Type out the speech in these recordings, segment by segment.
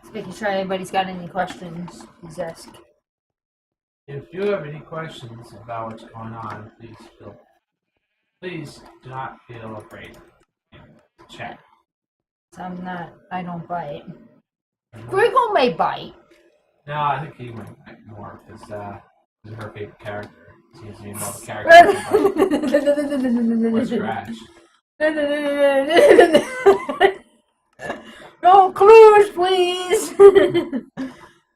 Just making sure anybody's got any questions. Please ask. If you have any questions about what's going on, please do not feel afraid. Chat. I'm not. I don't bite. Griggle may bite. No, I think he might bite more because this is her favorite character. She's using all the characters. What's trash? No clues, please.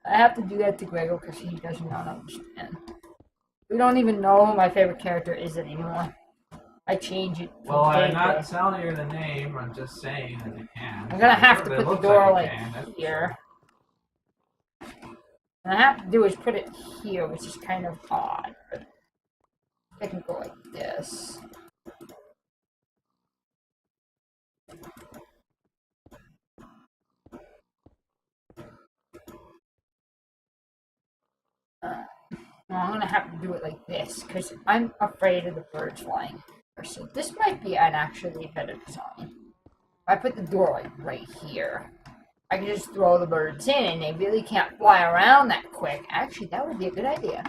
I have to do that to Gregor because he does not understand. We don't even know who my favorite character is anymore. I change it. Well, I'm not telling you the name. I'm just saying that you can. I'm gonna have to put the door like here. And I have to do is put it here, which is kind of odd. But I can go like this. I'm gonna have to do it like this because I'm afraid of the birds flying. So this might be an actually better design. If I put the door like right here, I can just throw the birds in and they really can't fly around that quick. Actually, that would be a good idea.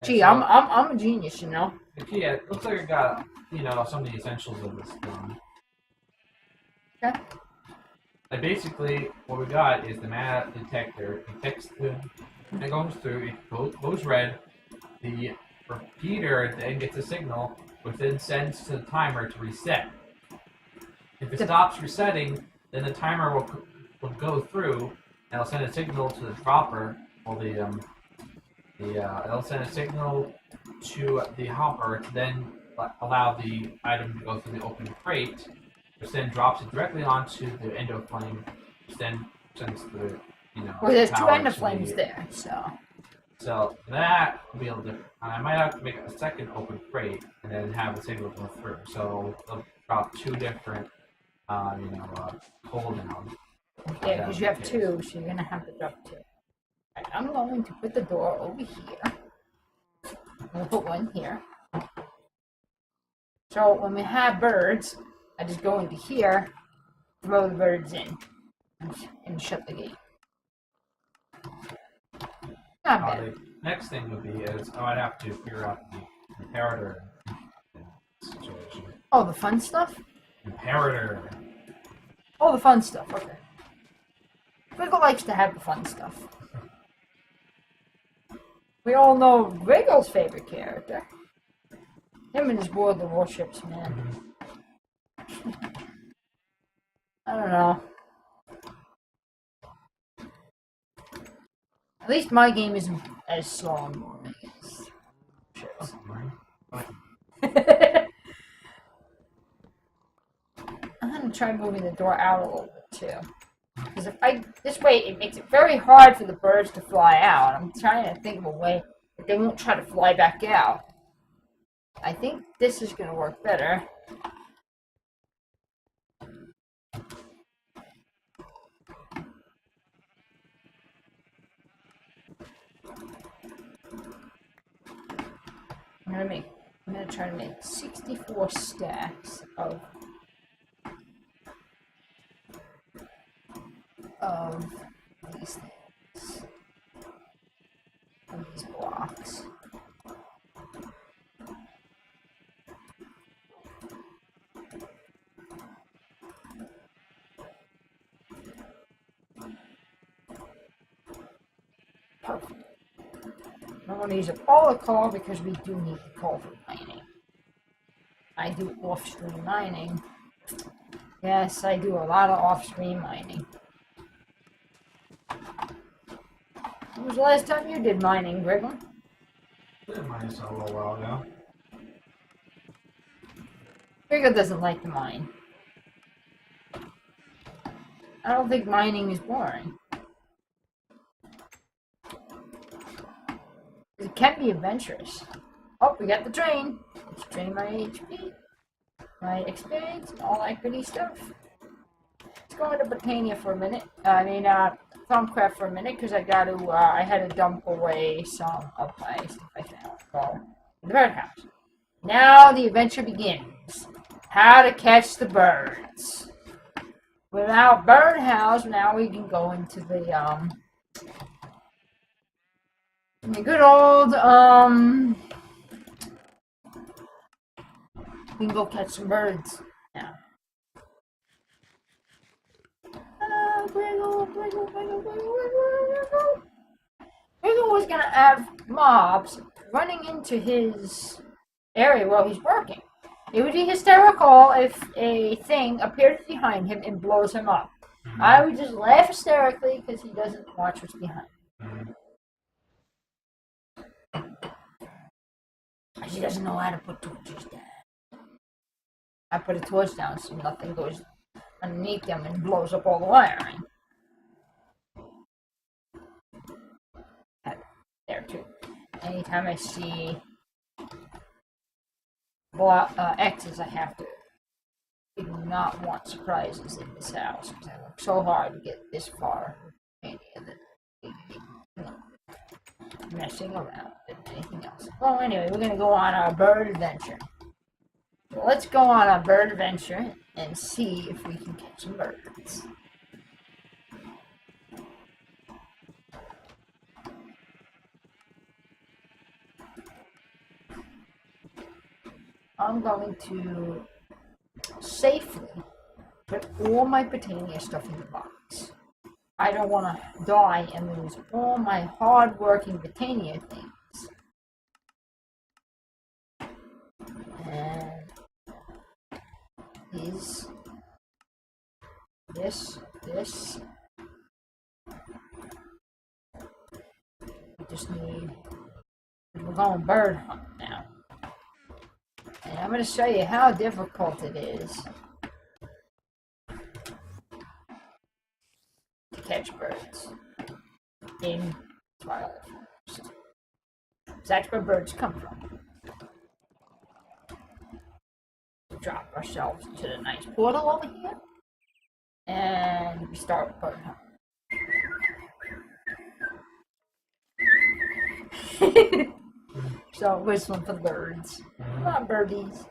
Gee, I'm a genius, you know. Yeah, it looks like I got, some of the essentials of this film. Okay. Like basically, what we got is the map detector. It detects it goes through, it goes red. The repeater then gets a signal, which then sends to the timer to reset. If it stops resetting, then the timer will go through, and it'll send a signal to the dropper, or it'll send a signal to the hopper to then allow the item to go through the open crate, which then drops it directly onto the endo flame, which then sends the well, there's two endo flames there, so. So that will be a little different. And I might have to make a second open crate and then have the signal go through. So it'll drop two different, cooldowns. Yeah, because you have two, so you're gonna have to drop two. Right, I'm going to put the door over here. I'm gonna put one here. So when we have birds, I just go into here, throw the birds in, and shut the gate. Not bad. The next thing would be is I'd have to figure out the imperator situation. Oh, the fun stuff? Imperator. Oh, the fun stuff, okay. Griggle likes to have the fun stuff. We all know Griggle's favorite character. Him and his World of Warships, man. I don't know. At least my game isn't as slow anymore, I guess. I'm gonna try moving the door out a little bit too. Because this way it makes it very hard for the birds to fly out. I'm trying to think of a way that they won't try to fly back out. I think this is gonna work better. I'm gonna try to make 64 stacks of these things, of these blocks. Perfect. I'm going to use up all the coal because we do need the coal for mining. I do off-stream mining. Yes, I do a lot of off-stream mining. When was the last time you did mining, Gregor? I did mine a little while ago. Gregor doesn't like to mine. I don't think mining is boring. It can be adventurous. Oh, we got the train. Let's drain my HP, my experience, and all that goody stuff. Let's go into Botania for a minute. Thumbcraft for a minute, because I had to dump away some of my stuff I found. So, the birdhouse. Now the adventure begins. How to catch the birds. without birdhouse, now we can go into the good old, we can go catch some birds now. Wiggle, wiggle, wiggle, wiggle, wiggle, wiggle. Wiggle was gonna have mobs running into his area while he's working. It would be hysterical if a thing appears behind him and blows him up. I would just laugh hysterically because he doesn't watch what's behind him. He doesn't know how to put torches down. I put a torch down so nothing goes underneath them and blows up all the wiring. There too. Anytime I see X's, I have to. I do not want surprises in this house because I worked so hard to get this far. Messing around and anything else. Well, anyway, we're gonna go on our bird adventure. So let's go on a bird adventure and see if we can catch some birds. I'm going to safely put all my Britannia stuff in the box. I don't want to die and lose all my hard-working Britannia things. And this. We just need. We're going bird hunt now. And I'm going to show you how difficult it is to catch birds in Twilight Forest. That's where birds come from. We drop ourselves into the nice portal over here, and we start bird hunting. So whistling for the birds. Come on, birdies.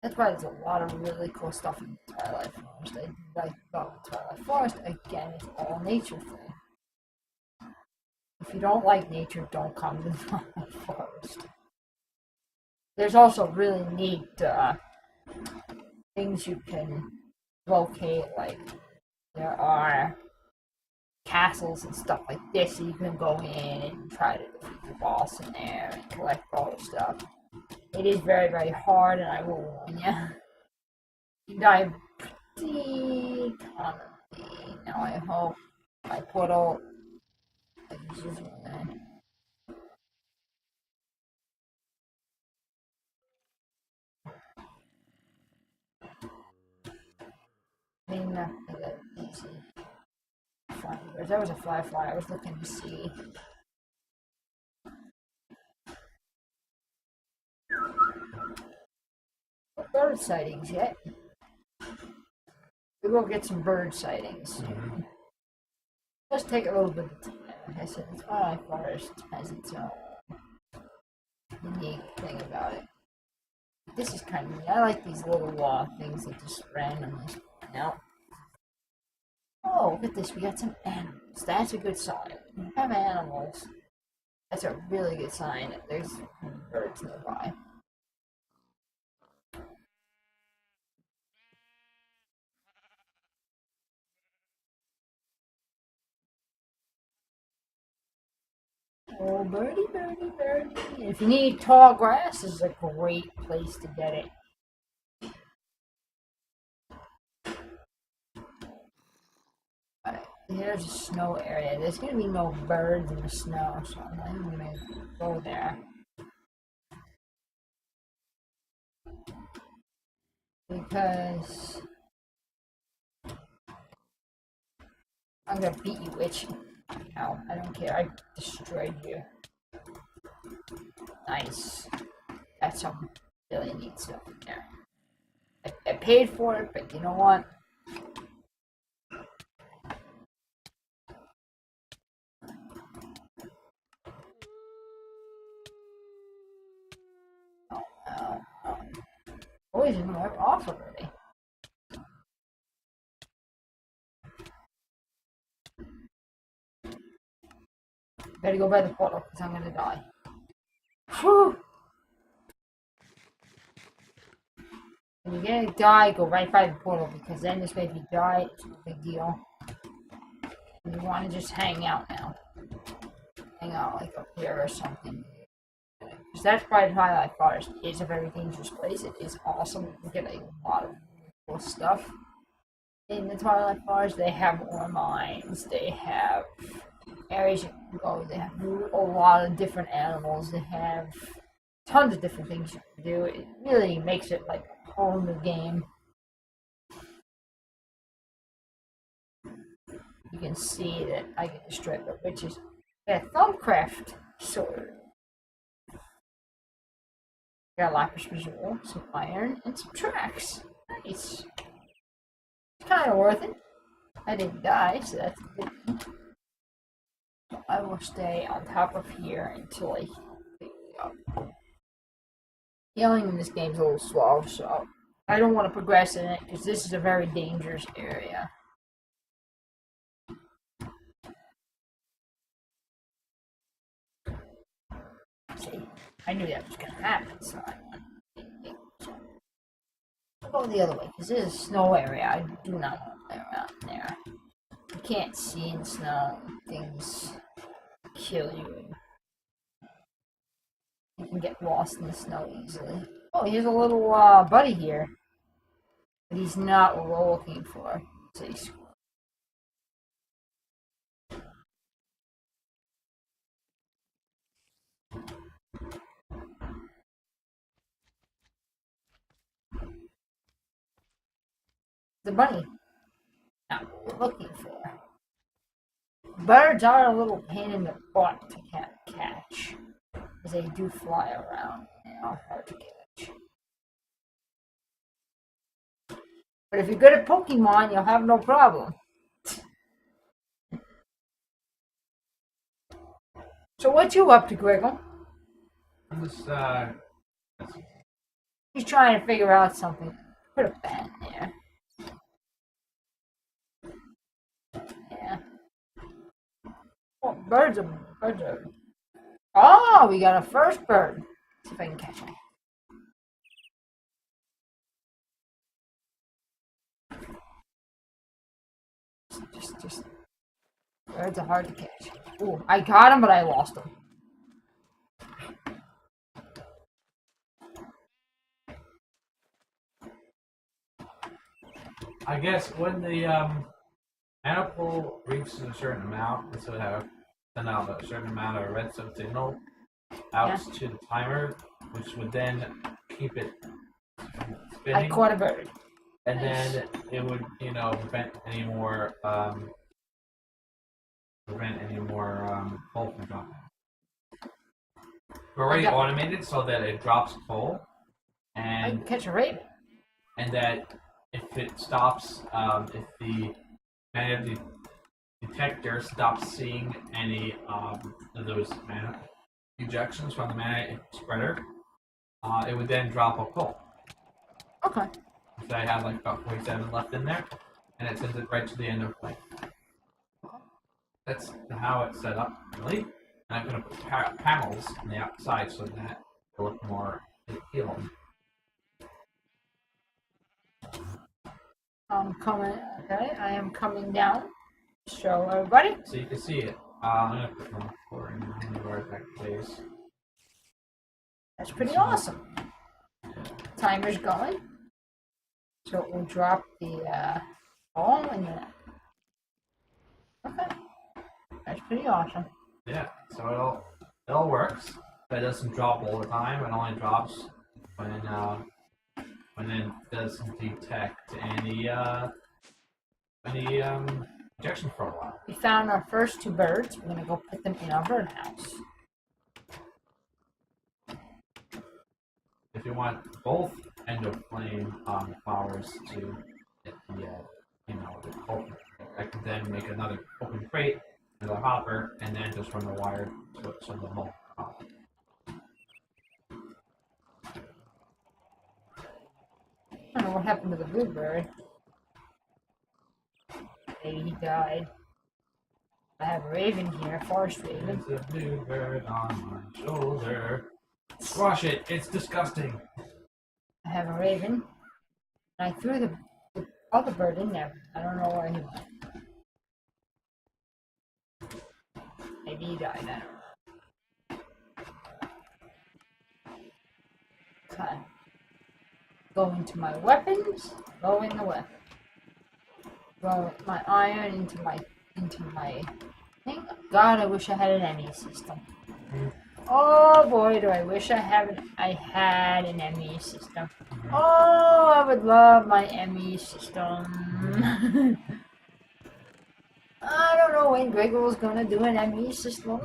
That's why there's a lot of really cool stuff in Twilight Forest. I like about Twilight Forest. Again, it's all nature thing. If you don't like nature, don't come to Twilight Forest. There's also really neat things you can locate, like there are castles and stuff like this, so you can go in and try to defeat the boss in there and collect all the stuff. It is very, very hard, and I will warn you. You die pretty commonly. Now I hope my portal uses one. Maybe not that easy. There was a fly I was looking to see. No bird sightings yet. We will get some bird sightings. Let's take a little bit of time. Like I said, Twilight Forest has its own unique thing about it. This is kind of neat. I like these little things that just randomly spawn out. Oh, look at this. We got some animals. That's a good sign. We have animals. That's a really good sign that there's birds nearby. Oh, birdie, birdie, birdie. If you need tall grass, this is a great place to get it. Alright, here's a snow area. There's going to be no birds in the snow, so I'm not even going to go there. Because I'm going to beat you, witch. Ow, I don't care. I destroyed you. Nice. That's some really neat stuff in there. I paid for it, but you know what? poison went off already. Better go by the portal because I'm gonna die. Whew! When you're gonna die, go right by the portal because then this way if you die, it's no big deal. And you want to just hang out now. Hang out like up here or something. Because that's why Twilight Forest is a very dangerous place. It is awesome. You get a lot of cool stuff. In the Twilight Forest, they have ore mines, they have areas you can go, they have a lot of different animals, they have tons of different things you can do. It really makes it like a whole new game. You can see that I get destroyed by witches. Yeah, Thumbcraft sword. Got a lapis lazuli, some iron, and some tracks. Nice. It's kind of worth it. I didn't die, so that's a good thing. So I will stay on top of here until I heal up. Healing in this game is a little slow, so I don't want to progress in it because this is a very dangerous area. See, I knew that was going to happen, so I I'll go the other way because this is a snow area. I do not want to play around there. You can't see in snow. Things kill you. You can get lost in the snow easily. Oh, here's a little buddy here. But he's not what we're looking for. So he's the bunny. Not what we're looking for. Birds are a little pain in the butt to catch. Because they do fly around. They are hard to catch. But if you're good at Pokemon, you'll have no problem. So what you up to, Griggle? I'm just, He's trying to figure out something. Put a bat in there. Yeah. Oh, birds are... Oh, we got a first bird. Let's see if I can catch him. Just... Birds are hard to catch. Ooh, I got him, but I lost him. I guess when the mana pool reaches a certain amount, this would have send out a certain amount of redstone signal out to the timer, which would then keep it spinning. I caught a bird. And then it would, prevent any more coal from dropping. We're already automated so that it drops coal, I and can catch a raven. And that if it stops, if the magnetic detector stops seeing any of those mana ejections from the magnetic spreader, it would then drop a coal. Okay. So I have like about 47 left in there, and it sends it right to the end of life. That's how it's set up, really. And I'm going to put panels on the outside so that they look more appealing. I'm coming. Okay, I am coming down. Show everybody. So you can see it. I'm going to put one floor in the right back place. That's pretty awesome. Timer's going. So it will drop the ball and then. Okay. That's pretty awesome. Yeah, so it all works. But it doesn't drop all the time. It only drops when it doesn't detect any ejection for a while. We found our first two birds. We're gonna go put them in our birdhouse. If you want both end of flame flowers to get the open, I can then make another open crate with a hopper and then just run the wire so the whole know what happened to the bluebird. Maybe he died. I have a raven here, a forest raven. There's a bluebird on my shoulder. Squash it, it's disgusting. I have a raven. And I threw the other bird in there. I don't know where he went. Maybe he died, I don't know. Okay. Go into my weapons. Go in the weapon. Throw my iron into my thing. God, I wish I had an ME system. Oh boy, do I wish I had an ME system. Oh, I would love my ME system. I don't know when Griggle gonna do an ME system.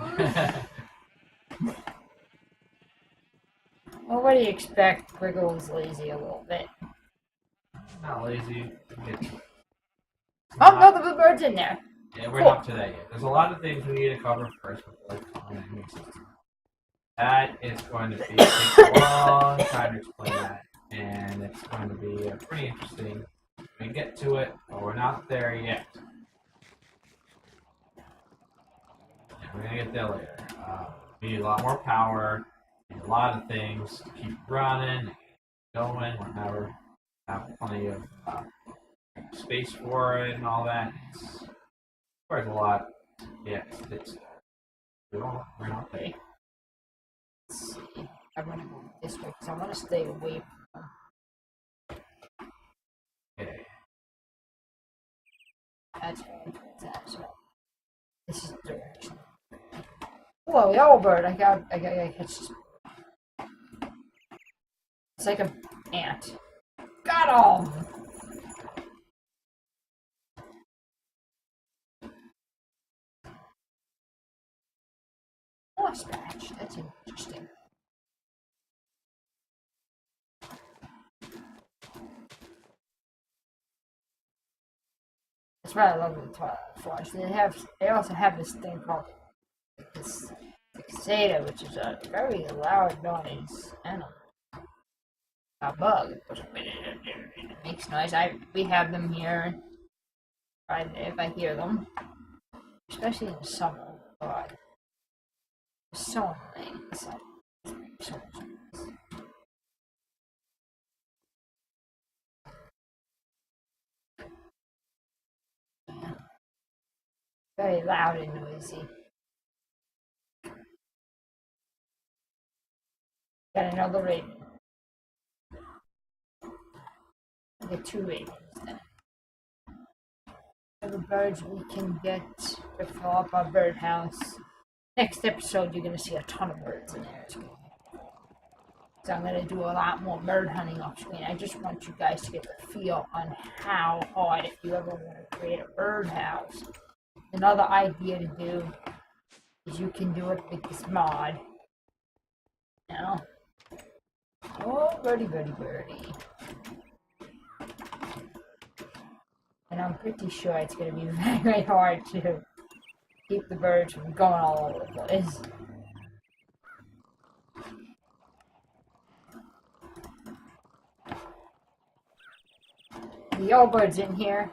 Well, what do you expect? Griggle is lazy a little bit. Not lazy. Oh no, the bluebird's in there. Yeah, we're not to that yet. There's a lot of things we need to cover first before we come on that system. That is going to take a long time to explain that, and it's going to be pretty interesting. We get to it, but we're not there yet. And we're gonna get there later. We need a lot more power, and a lot of things to keep running, going, whenever. Have plenty of space for it and all that. It's quite a lot. Yeah, we're not there. Let's see. I'm gonna go this way because I want to stay away from them. Okay. That's right. This is the direction. Whoa, yellow bird! I gotta catch this. It's like an ant. Got him! Oh, scratch. That's interesting. That's why I love the Twilight Forest. They also have this thing called this cicada, which is a very loud noise animal. A bug. It makes noise. We have them here. If I hear them, especially in summer. God, it's so annoying. It's like so much noise. Yeah. Very loud and noisy. Got another raven. I get 2 ravens then. The birds we can get to fill up our birdhouse. Next episode, you're going to see a ton of birds in there. So I'm going to do a lot more bird hunting off screen. I just want you guys to get the feel on how hard, if you ever want to create a birdhouse. Another idea to do is you can do it with this mod. You know? Oh, birdie, birdie, birdie. And I'm pretty sure it's going to be very hard to keep the birds from going all over the place. The yellow bird's in here.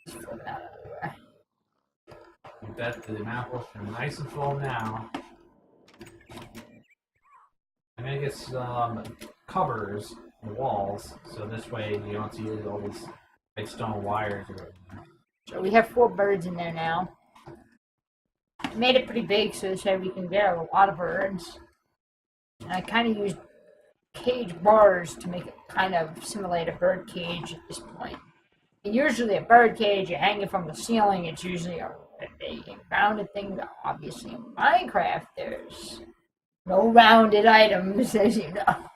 Just floating out everywhere. We've got the map are nice and full now. I'm going to get some covers on the walls, so this way you don't see all these big stone wires. So we have 4 birds in there now. I made it pretty big so this way we can get a lot of birds. And I kind of used cage bars to make it kind of simulate a bird cage at this point. And usually a bird cage, you hang it from the ceiling, it's usually a rounded thing. Obviously in Minecraft there's no rounded items, as you know.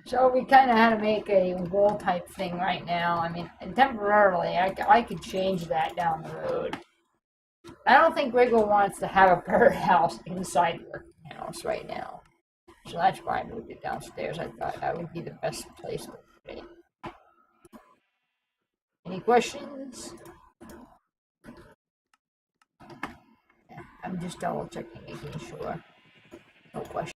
So we kind of had to make a wall type thing right now. I mean, and temporarily, I could change that down the road. I don't think Wiggle wants to have a birdhouse inside the house right now. So that's why I moved it downstairs. I thought that would be the best place to put it. Any questions? Yeah, I'm just double checking, making sure. No questions.